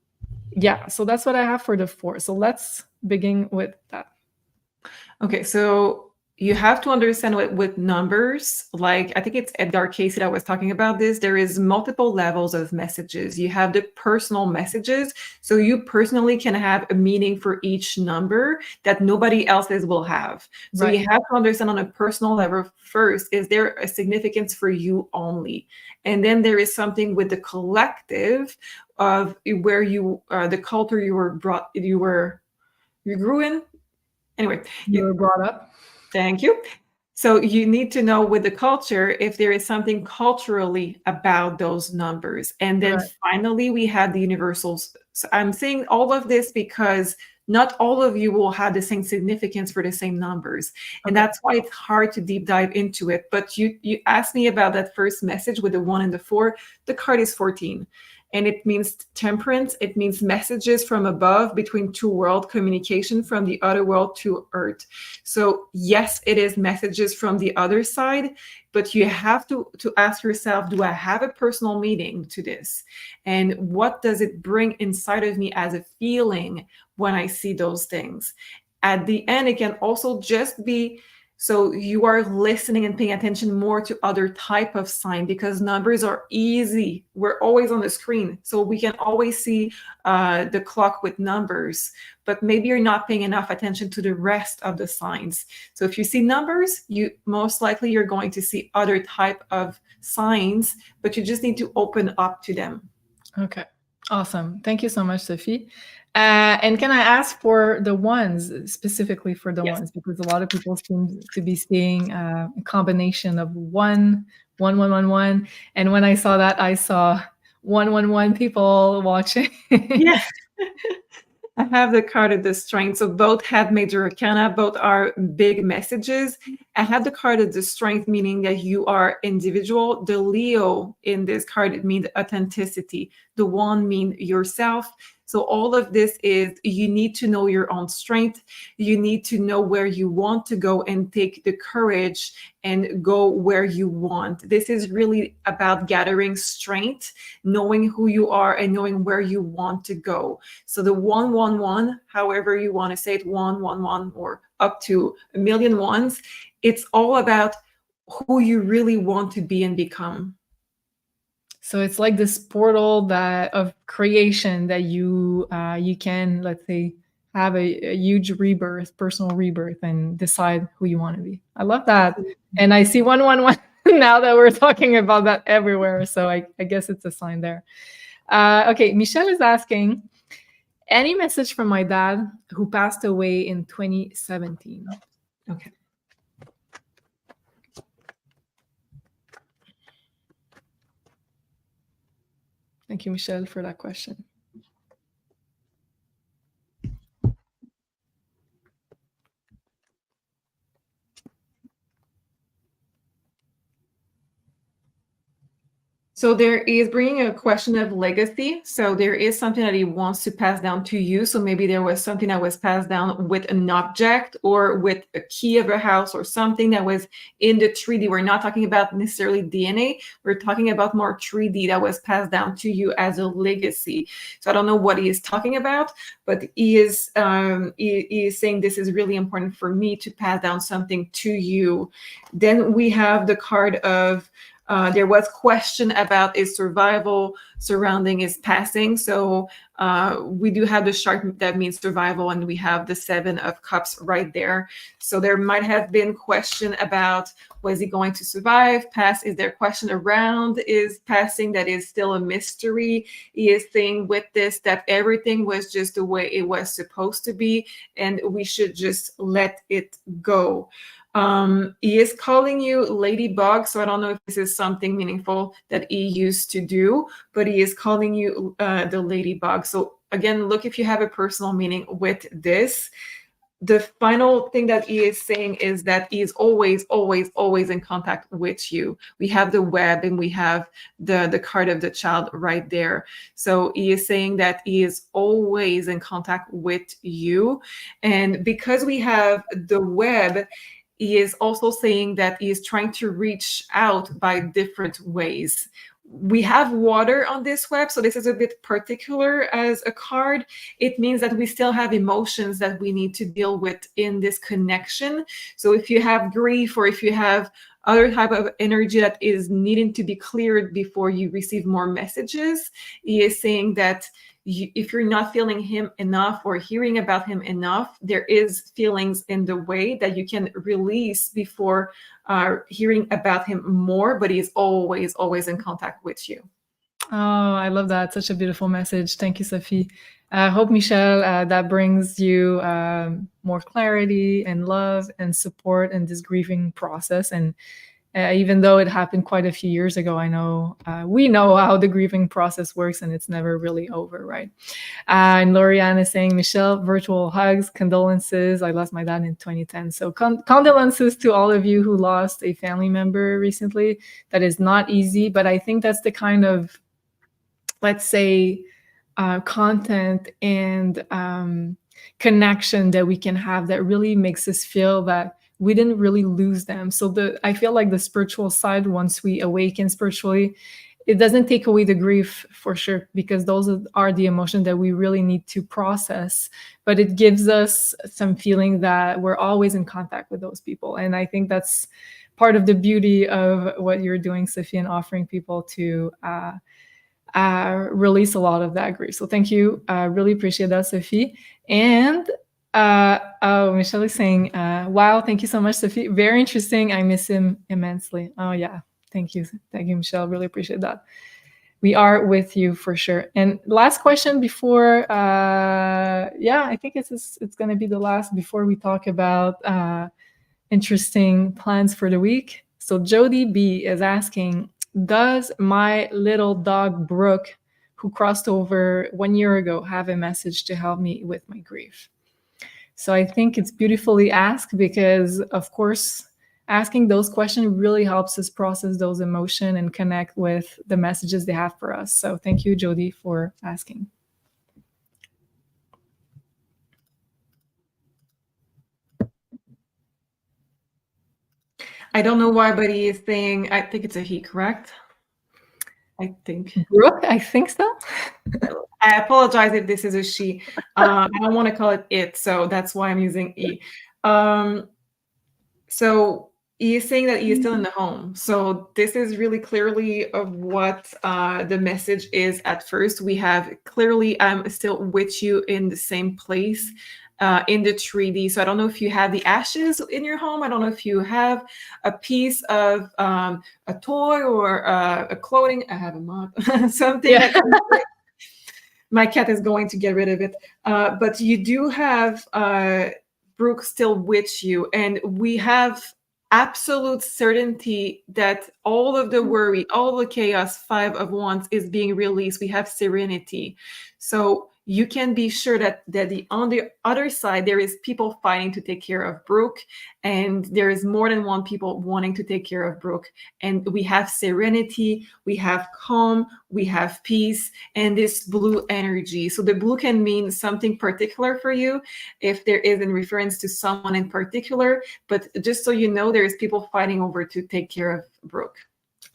so that's what I have for the 4. So let's begin with that. Okay, so you have to understand with numbers, like I think it's Edgar Casey that was talking about this, there is multiple levels of messages. You have the personal messages, so you personally can have a meaning for each number that nobody else's will have. So Right. you have to understand on a personal level first, is there a significance for you only? And then there is something with the collective of where you, the culture you grew in. Anyway, You were brought up. Thank you. So you need to know with the culture if there is something culturally about those numbers. And then finally, we have the universals. So I'm saying all of this because not all of you will have the same significance for the same numbers. And that's why it's hard to deep dive into it. But you asked me about that first message with the 1 and the 4. The card is 14. And it means temperance. It means messages from above between two worlds, communication from the other world to Earth. So yes, it is messages from the other side, but you have to ask yourself, do I have a personal meaning to this? And what does it bring inside of me as a feeling when I see those things? At the end, it can also just be, so you are listening and paying attention more to other type of sign, because numbers are easy. We're always on the screen, so we can always see the clock with numbers, but maybe you're not paying enough attention to the rest of the signs. So if you see numbers, you most likely you're going to see other type of signs, but you just need to open up to them. Okay, awesome. Thank you so much, Sophie. And can I ask for the 1s, specifically for the 1s, because a lot of people seem to be seeing a combination of 1, 1, 1, 1, 1. And when I saw that, I saw 1, 1, 1 people watching. Yeah. I have the card of the strength. So both have major arcana, both are big messages. I have the card of the strength, meaning that you are individual. The Leo in this card, it means authenticity. The 1 means yourself. So all of this is, you need to know your own strength. You need to know where you want to go and take the courage and go where you want. This is really about gathering strength, knowing who you are and knowing where you want to go. So the 111, however you want to say it, 111 or up to a million ones, it's all about who you really want to be and become. So it's like this portal of creation that you can, let's say, have a huge rebirth, personal rebirth, and decide who you want to be. I love that. And I see 111 now that we're talking about that everywhere. So I guess it's a sign there. Okay, Michelle is asking, any message from my dad who passed away in 2017? Okay. Thank you, Michelle, for that question. So there is bringing a question of legacy. So there is something that he wants to pass down to you. So maybe there was something that was passed down with an object or with a key of a house or something that was in the 3D. We're not talking about necessarily DNA. We're talking about more 3D that was passed down to you as a legacy. So I don't know what he is talking about, but he is saying this is really important for me to pass down something to you. Then we have the card of There was question about his survival surrounding his passing. So we do have the shark that means survival, and we have the 7 of Cups right there. So there might have been question about, was he going to survive, pass? Is there question around his passing that is still a mystery? He is saying with this that everything was just the way it was supposed to be, and we should just let it go. He is calling you ladybug, so I don't know if this is something meaningful that he used to do, but he is calling you the ladybug. So again, look if you have a personal meaning with this. The final thing that he is saying is that he is always, always, always in contact with you. We have the web and we have the card of the child right there. So he is saying that he is always in contact with you. And because we have the web, he is also saying that he is trying to reach out by different ways. We have water on this web, so this is a bit particular as a card. It means that we still have emotions that we need to deal with in this connection. So if you have grief, or if you have other type of energy that is needing to be cleared before you receive more messages, he is saying that if you're not feeling him enough or hearing about him enough, there is feelings in the way that you can release before hearing about him more, but he's always, always in contact with you. Oh, I love that. Such a beautiful message. Thank you, Sophie. I hope, Michelle, that brings you more clarity and love and support in this grieving process. And even though it happened quite a few years ago, I know we know how the grieving process works, and it's never really over, right? And Lorianne is saying, Michelle, virtual hugs, condolences. I lost my dad in 2010. So condolences to all of you who lost a family member recently. That is not easy, but I think that's the kind of, let's say, content and connection that we can have that really makes us feel that we didn't really lose them. So I feel like the spiritual side, once we awaken spiritually, it doesn't take away the grief for sure, because those are the emotions that we really need to process. But it gives us some feeling that we're always in contact with those people. And I think that's part of the beauty of what you're doing, Sophie, and offering people to release a lot of that grief. So thank you. Really appreciate that, Sophie. And Michelle is saying, wow, thank you so much, Sophie. Very interesting. I miss him immensely. Oh yeah. Thank you. Thank you, Michelle. Really appreciate that. We are with you for sure. And last question before, I think it's going to be the last before we talk about interesting plans for the week. So Jody B is asking, does my little dog Brooke, who crossed over 1 year ago, have a message to help me with my grief? So I think it's beautifully asked, because of course, asking those questions really helps us process those emotions and connect with the messages they have for us. So thank you, Jody, for asking. I don't know why, but he is saying, I think it's a he, correct? I think. Brooke, I think so. I apologize if this is a she. I don't want to call it, so that's why I'm using he. So he is saying that he is still in the home. So this is really clearly of what the message is at first. We have clearly, I'm still with you in the same place. In the 3D. So I don't know if you have the ashes in your home. I don't know if you have a piece of a toy or a clothing. I have a mop, something. Yeah. My cat is going to get rid of it. But you do have Brooke still with you. And we have absolute certainty that all of the worry, all the chaos, 5 of Wands, is being released. We have serenity. So you can be sure that on the other side, there is people fighting to take care of Brooke, and there is more than one people wanting to take care of Brooke. And we have serenity, we have calm, we have peace, and this blue energy. So the blue can mean something particular for you if there is in reference to someone in particular, but just so you know, there is people fighting over to take care of Brooke.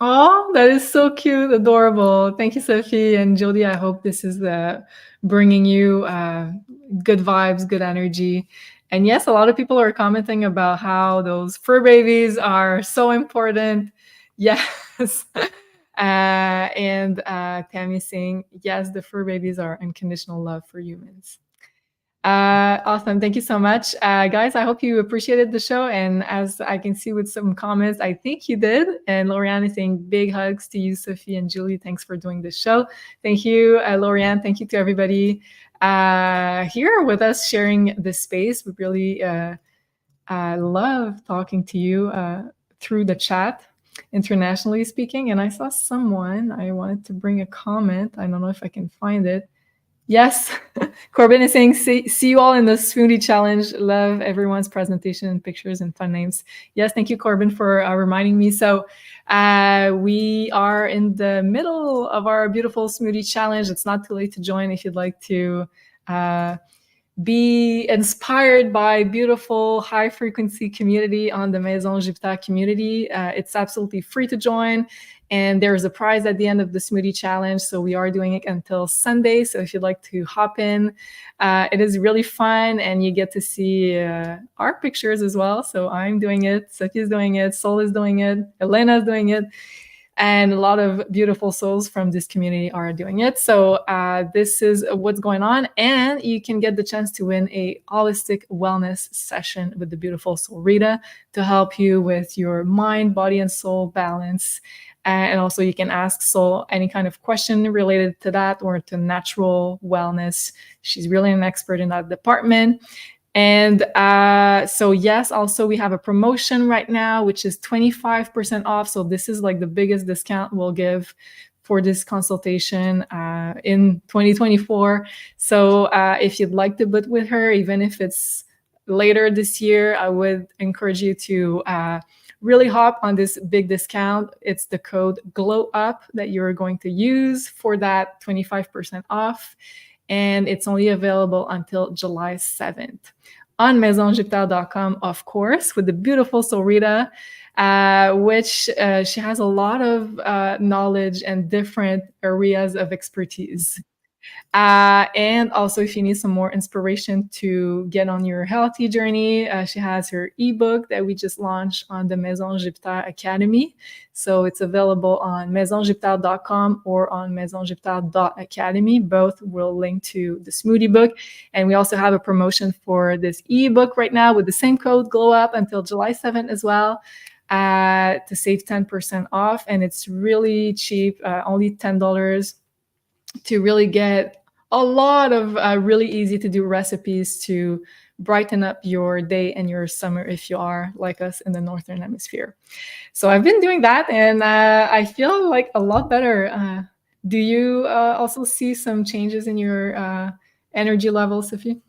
Oh, that is so cute, adorable. Thank you, Sophie and Jody. I hope this is bringing you good vibes, good energy. And yes, a lot of people are commenting about how those fur babies are so important Yes. And Tammy saying, yes, the fur babies are unconditional love for humans. Awesome. Thank you so much. Guys, I hope you appreciated the show. And as I can see with some comments, I think you did. And Lorianne is saying big hugs to you, Sophie and Julie. Thanks for doing this show. Thank you, Lorianne. Thank you to everybody here with us sharing this space. We really love talking to you through the chat, internationally speaking. And I saw someone, I wanted to bring a comment. I don't know if I can find it. Yes, Corbin is saying, see you all in the smoothie challenge. Love everyone's presentation and pictures and fun names. Yes, thank you, Corbin, for reminding me. So we are in the middle of our beautiful smoothie challenge. It's not too late to join if you'd like to be inspired by beautiful high frequency community on the Maison Jupiter community. It's absolutely free to join. And there's a prize at the end of the smoothie challenge. So we are doing it until Sunday. So if you'd like to hop in, it is really fun. And you get to see our pictures as well. So I'm doing it. Sophie's doing it. Sol is doing it. Elena is doing it. And a lot of beautiful souls from this community are doing it. So this is what's going on. And you can get the chance to win a holistic wellness session with the beautiful Solreta to help you with your mind, body, and soul balance. And also you can ask Sol any kind of question related to that or to natural wellness. She's really an expert in that department. And so, yes, also we have a promotion right now, which is 25% off. So this is like the biggest discount we'll give for this consultation in 2024. So if you'd like to book with her, even if it's later this year, I would encourage you to really hop on this big discount. It's the code GLOWUP that you're going to use for that 25% off. And it's only available until July 7th on maisonjupiter.com, of course, with the beautiful Solreta, which she has a lot of knowledge and different areas of expertise. And also, if you need some more inspiration to get on your healthy journey, she has her ebook that we just launched on the Maison Jupiter Academy. So it's available on maisonjupiter.com or on maisonjupiter.academy. Both will link to the smoothie book. And we also have a promotion for this ebook right now with the same code GLOWUP until July 7th as well. To save 10% off. And it's really cheap, only $10 to really get a lot of really easy to do recipes to brighten up your day and your summer if you are like us in the Northern Hemisphere. So I've been doing that and I feel like a lot better. Do you also see some changes in your energy level, Sophie?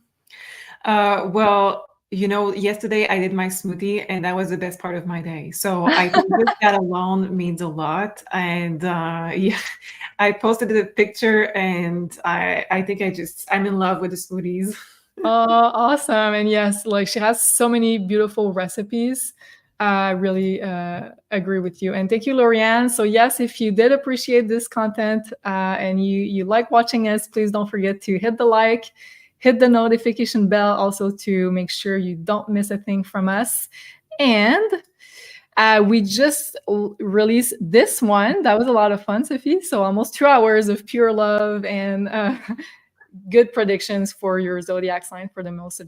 Well, yesterday I did my smoothie and that was the best part of my day. So I think that alone means a lot. And yeah, I posted the picture and I think I'm in love with the smoothies. Oh, awesome. And yes, like she has so many beautiful recipes. I really agree with you. And thank you, Lorianne. So yes, if you did appreciate this content and you like watching us, please don't forget to hit the like, hit the notification bell also to make sure you don't miss a thing from us. And we just released this one. That was a lot of fun, Sophie. So almost 2 hours of pure love and good predictions for your zodiac sign for the month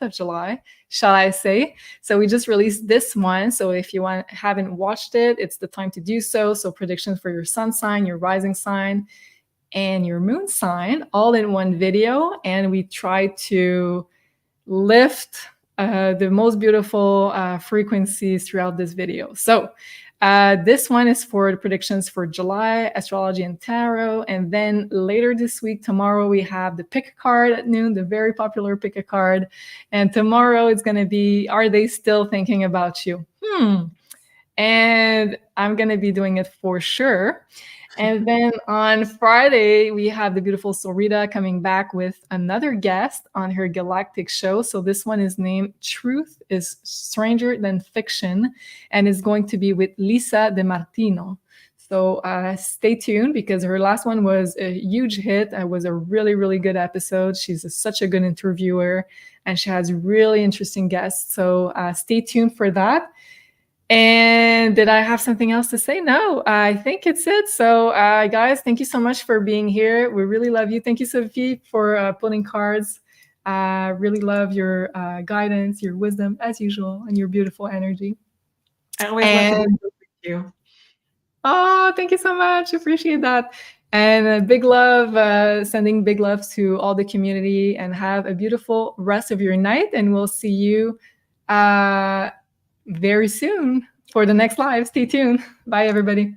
of July, shall I say. So we just released this one. So if you haven't watched it, it's the time to do so. So predictions for your sun sign, your rising sign, and your moon sign all in one video. And we try to lift the most beautiful frequencies throughout this video. So this one is for the predictions for July, astrology and tarot. And then later this week, tomorrow, we have the pick a card at noon, the very popular pick a card. And tomorrow it's going to be, are they still thinking about you? And I'm going to be doing it for sure. And then on Friday, we have the beautiful Solreta coming back with another guest on her galactic show. So this one is named Truth is Stranger Than Fiction and is going to be with Lisa De Martino. So stay tuned because her last one was a huge hit. It was a really, really good episode. She's such a good interviewer and she has really interesting guests. So stay tuned for that. And did I have something else to say? No, I think it's it. So, guys, thank you so much for being here. We really love you. Thank you, Sophie, for pulling cards. Really love your guidance, your wisdom, as usual, and your beautiful energy. I always love to be with you. Oh, thank you so much. Appreciate that. And big love, sending big love to all the community, and have a beautiful rest of your night. And we'll see you very soon for the next live. Stay tuned. Bye, everybody.